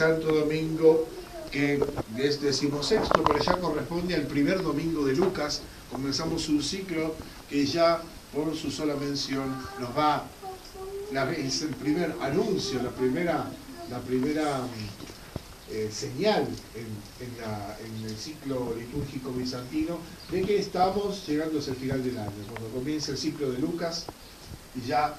Santo Domingo, que es 16º, pero ya corresponde al primer domingo de Lucas. Comenzamos un ciclo que ya por su sola mención nos va, es el primer anuncio, la primera señal en el ciclo litúrgico bizantino de que estamos llegando hacia el final del año, cuando comienza el ciclo de Lucas y ya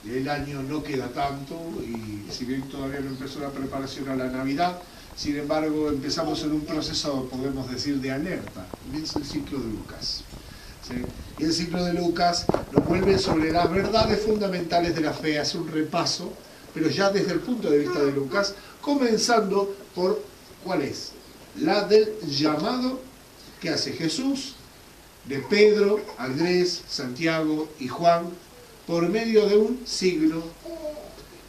el año no queda tanto, y si bien todavía no empezó la preparación a la Navidad, sin embargo empezamos en un proceso, podemos decir, de alerta. Comienza el ciclo de Lucas, ¿sí? Y el ciclo de Lucas nos vuelve sobre las verdades fundamentales de la fe, hace un repaso, pero ya desde el punto de vista de Lucas, comenzando por ¿cuál es? La del llamado que hace Jesús de Pedro, Andrés, Santiago y Juan por medio de un signo,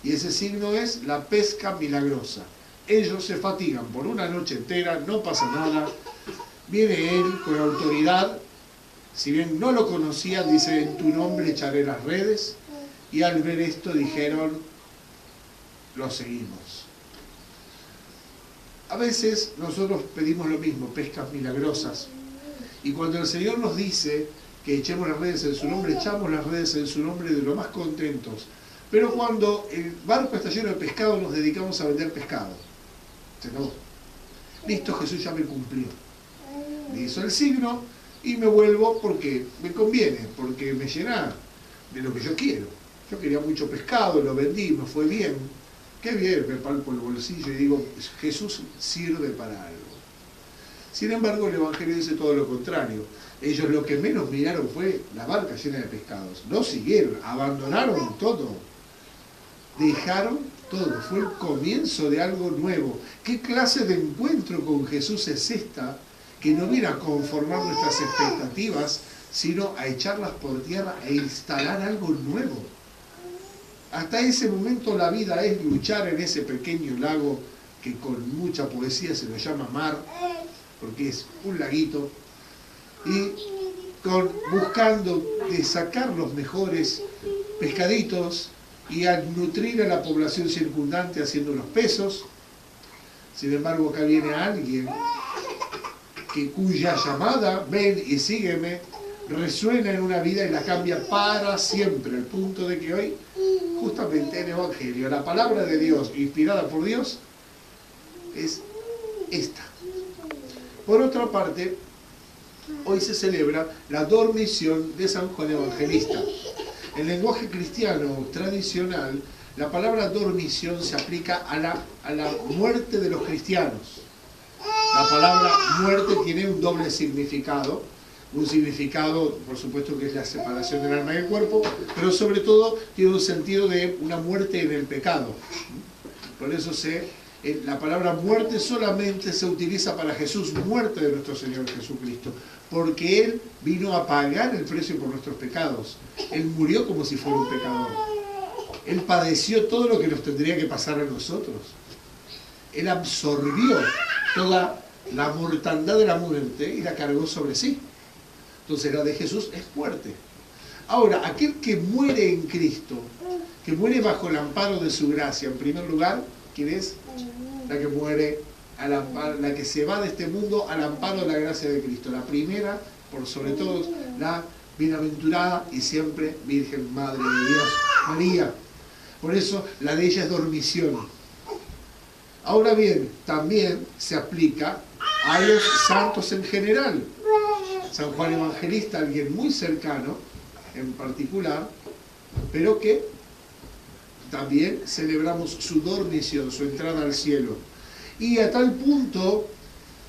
y ese signo es la pesca milagrosa. Ellos se fatigan por una noche entera, no pasa nada, viene él con autoridad, si bien no lo conocían, dice: en tu nombre echaré las redes, y al ver esto dijeron: lo seguimos. A veces nosotros pedimos lo mismo, pescas milagrosas, y cuando el Señor nos dice que echemos las redes en su nombre, echamos las redes en su nombre de lo más contentos. Pero cuando el barco está lleno de pescado, nos dedicamos a vender pescado. Se acabó. Listo, Jesús ya me cumplió. Me hizo el signo y me vuelvo porque me conviene, porque me llena de lo que yo quiero. Yo quería mucho pescado, lo vendí, me fue bien. Qué bien, me palpo el bolsillo y digo: Jesús sirve para algo. Sin embargo, el Evangelio dice todo lo contrario. Ellos lo que menos miraron fue la barca llena de pescados. No siguieron, abandonaron todo. Dejaron todo. Fue el comienzo de algo nuevo. ¿Qué clase de encuentro con Jesús es esta? Que no viene a conformar nuestras expectativas, sino a echarlas por tierra e instalar algo nuevo. Hasta ese momento la vida es luchar en ese pequeño lago que con mucha poesía se lo llama mar, porque es un laguito, y buscando de sacar los mejores pescaditos y a nutrir a la población circundante haciendo los pesos. Sin embargo, acá viene alguien cuya llamada, ven y sígueme, resuena en una vida y la cambia para siempre, al punto de que hoy, justamente el Evangelio, la palabra de Dios, inspirada por Dios, es esta. Por otra parte, hoy se celebra la dormición de San Juan Evangelista. En el lenguaje cristiano tradicional, la palabra dormición se aplica a la muerte de los cristianos. La palabra muerte tiene un doble significado. Un significado, por supuesto, que es la separación del alma y del cuerpo, pero sobre todo tiene un sentido de una muerte en el pecado. Por eso la palabra muerte solamente se utiliza para Jesús, muerte de nuestro Señor Jesucristo, porque Él vino a pagar el precio por nuestros pecados. Él murió como si fuera un pecador. Él padeció todo lo que nos tendría que pasar a nosotros. Él absorbió toda la mortandad de la muerte y la cargó sobre sí. Entonces la de Jesús es muerte. Ahora, aquel que muere en Cristo, que muere bajo el amparo de su gracia, en primer lugar, ¿quién es? La que muere, la que se va de este mundo al amparo de la gracia de Cristo. La primera, por sobre todo, la bienaventurada y siempre Virgen Madre de Dios, María. Por eso la de ella es dormición. Ahora bien, también se aplica a los santos en general. San Juan Evangelista, alguien muy cercano, en particular, pero que también celebramos su dormición, su entrada al cielo. Y a tal punto,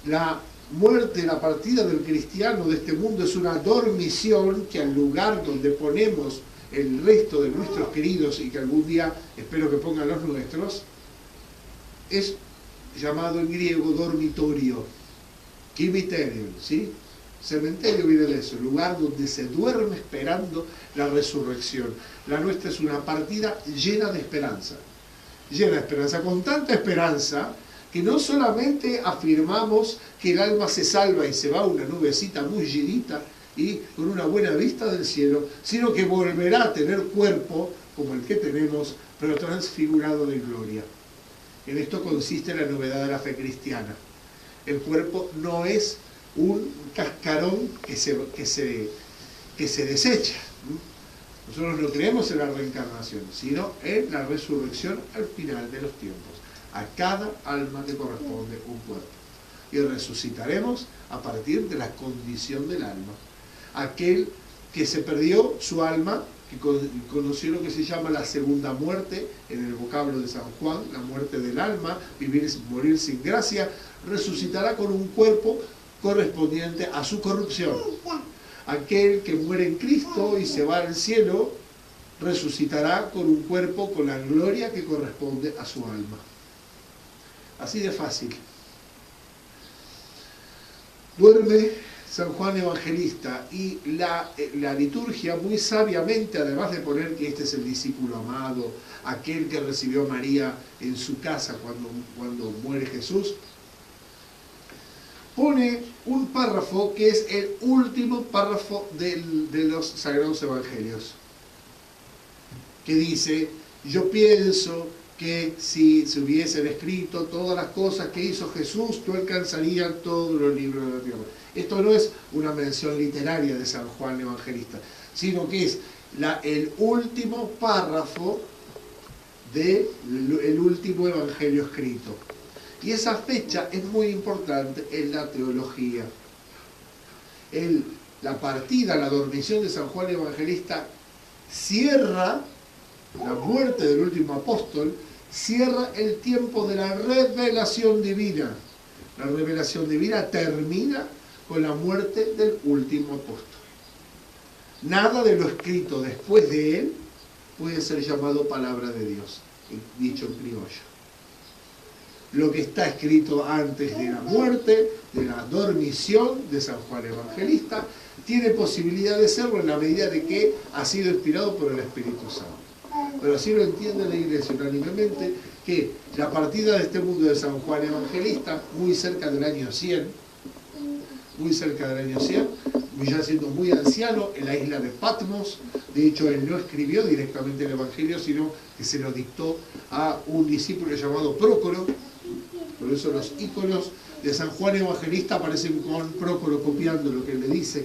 la muerte, la partida del cristiano de este mundo es una dormición que al lugar donde ponemos el resto de nuestros queridos, y que algún día espero que pongan los nuestros, es llamado en griego dormitorio, kimiterion, ¿sí? Cementerio viene de eso, lugar donde se duerme esperando la resurrección. La nuestra es una partida llena de esperanza, con tanta esperanza que no solamente afirmamos que el alma se salva y se va a una nubecita muy llenita y con una buena vista del cielo, sino que volverá a tener cuerpo como el que tenemos, pero transfigurado de gloria. En esto consiste la novedad de la fe cristiana. El cuerpo no es un cascarón que se desecha. Nosotros no creemos en la reencarnación, sino en la resurrección al final de los tiempos. A cada alma le corresponde un cuerpo. Y resucitaremos a partir de la condición del alma. Aquel que se perdió su alma, que conoció lo que se llama la segunda muerte, en el vocablo de San Juan, la muerte del alma, morir sin gracia, resucitará con un cuerpo correspondiente a su corrupción. Aquel que muere en Cristo y se va al cielo, resucitará con un cuerpo con la gloria que corresponde a su alma. Así de fácil. Duerme San Juan Evangelista, y la liturgia muy sabiamente, además de poner que este es el discípulo amado, aquel que recibió a María en su casa cuando muere Jesús, pone un párrafo que es el último párrafo de los Sagrados Evangelios, que dice: yo pienso que si se hubiesen escrito todas las cosas que hizo Jesús, no alcanzarían todos los libros de la tierra. Esto no es una mención literaria de San Juan Evangelista, sino que es el último párrafo del último evangelio escrito. Y esa fecha es muy importante en la teología. La partida, la dormición de San Juan Evangelista cierra la muerte del último apóstol, cierra el tiempo de la revelación divina. La revelación divina termina con la muerte del último apóstol. Nada de lo escrito después de él puede ser llamado palabra de Dios, dicho en criollo. Lo que está escrito antes de la muerte, de la dormición de San Juan Evangelista, tiene posibilidad de serlo en la medida de que ha sido inspirado por el Espíritu Santo. Pero así lo entiende la Iglesia unánimemente, que la partida de este mundo de San Juan Evangelista, muy cerca del año 100, ya siendo muy anciano, en la isla de Patmos. De hecho, él no escribió directamente el Evangelio, sino que se lo dictó a un discípulo llamado Prócoro. Por eso los íconos de San Juan Evangelista aparecen con Prócoro copiando lo que él le dice.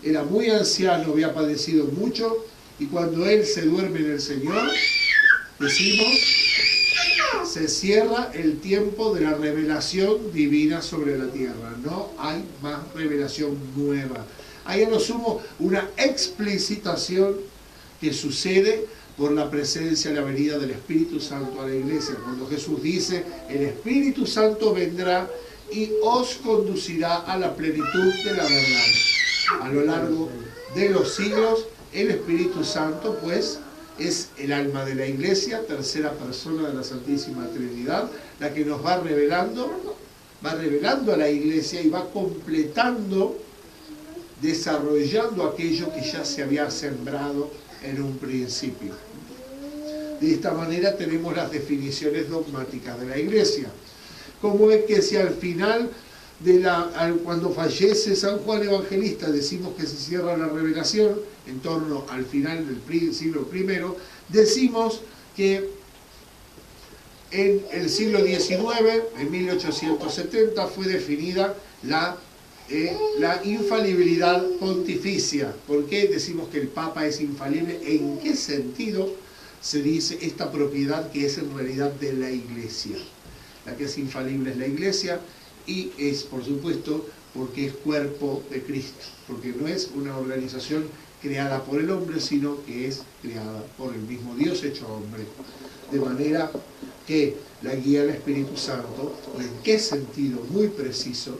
Era muy anciano, había padecido mucho, y cuando él se duerme en el Señor, decimos, se cierra el tiempo de la revelación divina sobre la tierra. No hay más revelación nueva. Hay a lo sumo una explicitación que sucede por la presencia y la venida del Espíritu Santo a la Iglesia. Cuando Jesús dice: el Espíritu Santo vendrá y os conducirá a la plenitud de la verdad. A lo largo de los siglos, el Espíritu Santo, pues, es el alma de la Iglesia, tercera persona de la Santísima Trinidad, la que nos va revelando a la Iglesia y va completando, desarrollando aquello que ya se había sembrado en un principio. De esta manera tenemos las definiciones dogmáticas de la Iglesia. ¿Cómo es que si al final cuando fallece San Juan Evangelista decimos que se cierra la revelación, en torno al final del siglo I, decimos que en el siglo XIX, en 1870, fue definida la infalibilidad pontificia? ¿Por qué decimos que el Papa es infalible? ¿En qué sentido se dice esta propiedad que es en realidad de la Iglesia? La que es infalible es la Iglesia, y es, por supuesto, porque es cuerpo de Cristo, porque no es una organización creada por el hombre, sino que es creada por el mismo Dios hecho hombre. De manera que la guía del Espíritu Santo, ¿en qué sentido muy preciso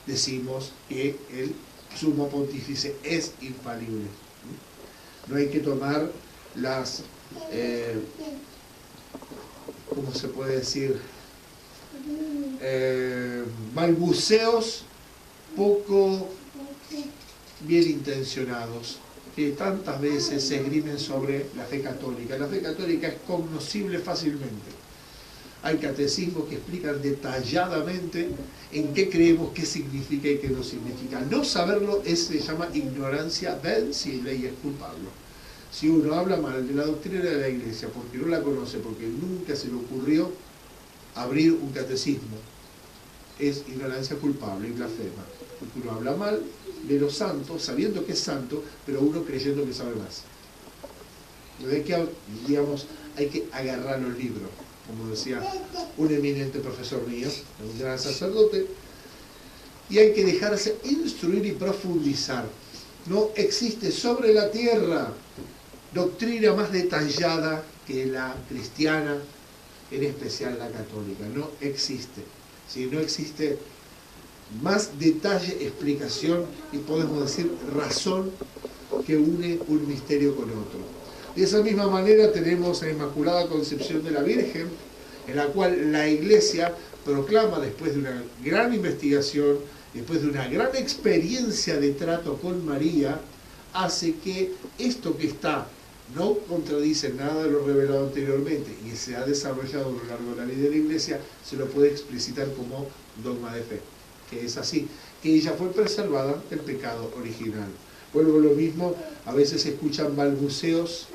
decimos que el sumo pontífice es infalible? No hay que tomar las, ¿cómo se puede decir?, balbuceos poco bien intencionados que tantas veces se esgrimen sobre la fe católica. La fe católica es cognoscible fácilmente. Hay catecismos que explican detalladamente en qué creemos, qué significa y qué no significa. No saberlo se llama ignorancia vencible y es culpable. Si uno habla mal de la doctrina de la Iglesia porque no la conoce, porque nunca se le ocurrió abrir un catecismo es ignorancia culpable y blasfema. Porque uno habla mal de los santos, sabiendo que es santo, pero uno creyendo que sabe más. De que, digamos, hay que agarrar los libros, como decía un eminente profesor mío, un gran sacerdote, y hay que dejarse instruir y profundizar. No existe sobre la tierra doctrina más detallada que la cristiana, en especial la católica. No existe. Si no existe más detalle, explicación y podemos decir razón que une un misterio con otro. De esa misma manera tenemos la Inmaculada Concepción de la Virgen, en la cual la Iglesia proclama, después de una gran investigación, después de una gran experiencia de trato con María, hace que esto que está no contradice nada de lo revelado anteriormente y se ha desarrollado a lo largo de la vida de la Iglesia, se lo puede explicitar como dogma de fe, que es así, que ella fue preservada del pecado original. Vuelvo a lo mismo, a veces se escuchan balbuceos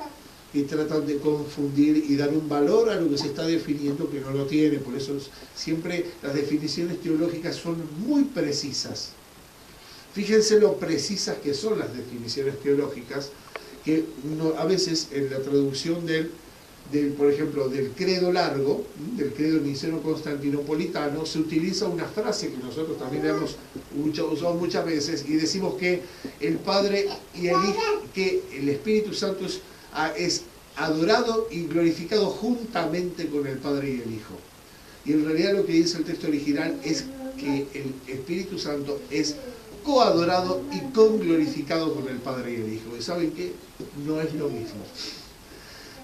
y tratan de confundir y dar un valor a lo que se está definiendo que no lo tiene. Por eso siempre las definiciones teológicas son muy precisas. Fíjense lo precisas que son las definiciones teológicas, que a veces en la traducción por ejemplo, del credo largo, del credo niceno-constantinopolitano, se utiliza una frase que nosotros también hemos usado muchas veces y decimos que el Padre y el Hijo, que el Espíritu Santo es adorado y glorificado juntamente con el Padre y el Hijo. Y en realidad lo que dice el texto original es que el Espíritu Santo es coadorado y conglorificado con el Padre y el Hijo. ¿Y saben qué? No es lo mismo.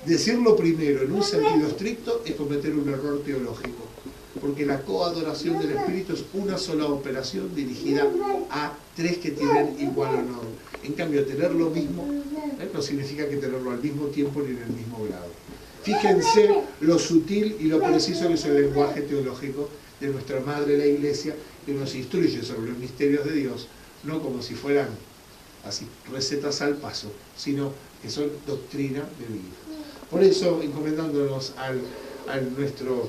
Decirlo primero en un sentido estricto es cometer un error teológico, porque la coadoración del Espíritu es una sola operación dirigida a tres que tienen igual honor. En cambio, tener lo mismo no significa que tenerlo al mismo tiempo ni en el mismo grado. Fíjense lo sutil y lo preciso que es el lenguaje teológico de nuestra Madre la Iglesia, que nos instruye sobre los misterios de Dios, no como si fueran así recetas al paso, sino que son doctrina de vida. Por eso, encomendándonos a nuestro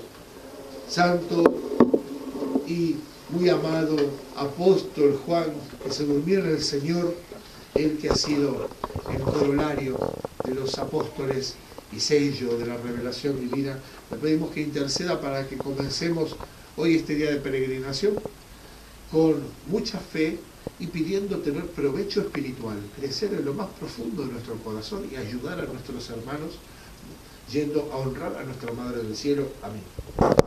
santo y muy amado apóstol Juan, que se durmió en el Señor, el que ha sido el corolario de los apóstoles y sello de la revelación divina, le pedimos que interceda para que comencemos hoy este día de peregrinación con mucha fe y pidiendo tener provecho espiritual, crecer en lo más profundo de nuestro corazón y ayudar a nuestros hermanos yendo a honrar a nuestra Madre del Cielo. Amén.